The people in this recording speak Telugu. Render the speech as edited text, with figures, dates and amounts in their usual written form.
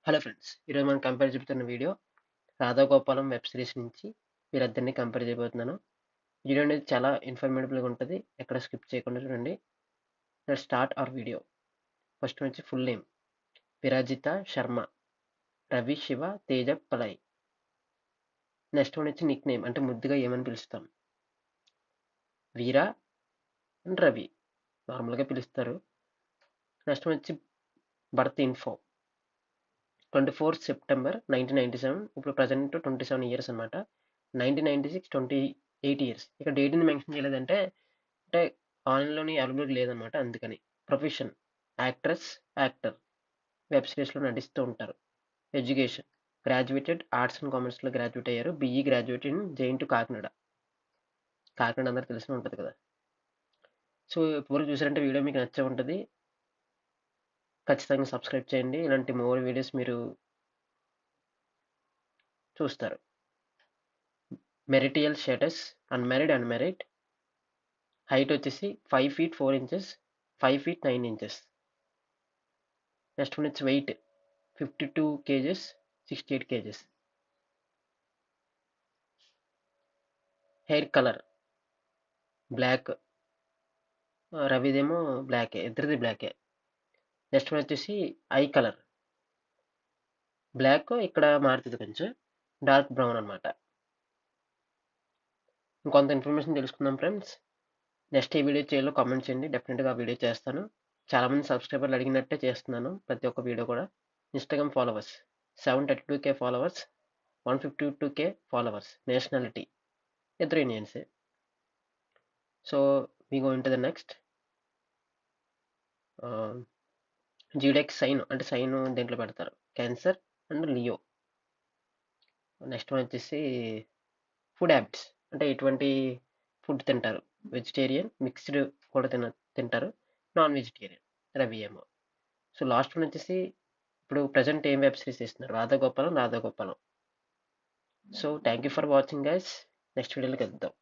హలో ఫ్రెండ్స్, ఈరోజు మనం కంపేర్ చెబుతున్న వీడియో రాధాగోపాలం వెబ్ సిరీస్ నుంచి వీరిద్దరిని కంపేర్ చేయబోతున్నాను. వీడియో అనేది చాలా ఇన్ఫర్మేటివ్గా ఉంటుంది. ఎక్కడ స్కిప్ చేయకుండా చూడండి. Let's start our video. First నుంచి full name Virajitha Sharma, Ravi Shiva Teja Palai. Next one వచ్చి నిక్ నేమ్ అంటే ముద్దుగా ఏమని పిలుస్తాం, వీరా అండ్ రవి నార్మల్గా పిలుస్తారు. నెక్స్ట్ వన్ వచ్చి బర్త్ ఇన్ఫో 24 సెప్టెంబర్ 1997. ఇప్పుడు ప్రజెంట్ 27 ఇయర్స్ అనమాట. 1996 28 ఇయర్స్. ఇక్కడ డేట్ని మెన్షన్ చేయలేదంటే అంటే ఆన్లైన్లోని అవైలబుల్ లేదనమాట, అందుకని. ప్రొఫెషన్ యాక్ట్రెస్, యాక్టర్, వెబ్ సిరీస్లో నటిస్తూ ఉంటారు. ఎడ్యుకేషన్ గ్రాడ్యుయేటెడ్ ఆర్ట్స్ అండ్ కామర్స్లో గ్రాడ్యుయేట్ అయ్యారు. BE graduate in Jain to Kakinada. Kakinada అందరికి తెలిసి ఉంటుంది కదా. సో ఇప్పుడు చూసారంటే వీడియో మీకు నచ్చే ఉంటుంది. ఖచ్చితంగా సబ్స్క్రైబ్ చేయండి. ఇలాంటి మోర్ వీడియోస్ మీరు చూస్తారు. Marital status unmarried. హైట్ వచ్చేసి 5 feet 4 inches, 5 feet 9 inches. Next one వచ్చి weight 52 kgs, 68 kgs. Hair colour black, రవిదేమో బ్లాకే, ఇద్దరిది బ్లాకే. నెక్స్ట్ వన్ వచ్చేసి ఐ కలర్ బ్లాక్, ఇక్కడ మారుతుంది కొంచెం డార్క్ బ్రౌన్ అనమాట. ఇంకొంత ఇన్ఫర్మేషన్ తెలుసుకుందాం ఫ్రెండ్స్. నెక్స్ట్ ఈ వీడియో చేయాలో కామెంట్ చేయండి, డెఫినెట్గా ఆ వీడియో చేస్తాను. చాలామంది సబ్స్క్రైబర్లు అడిగినట్టే చేస్తున్నాను ప్రతి ఒక్క వీడియో కూడా. Instagram followers 732K followers, 152K followers. Nationality ఇద్దరు ఇండియన్సే. So we go in to the next. Zodiac sign అంటే సైన్ దేంట్లో పెడతారు, Cancer and Leo. Next one వచ్చేసి ఫుడ్ హ్యాబిట్స్ అంటే ఎటువంటి ఫుడ్ తింటారు, వెజిటేరియన్, మిక్స్డ్ కూడా తింటారు, నాన్ వెజిటేరియన్. రవి ఏమో. సో లాస్ట్ వన్ వచ్చేసి ఇప్పుడు ప్రజెంట్ ఏం వెబ్ సిరీస్ ఇస్తున్నారు, Radhagopalam. So thank you for watching guys. Next వీడియోలో కలుద్దాం.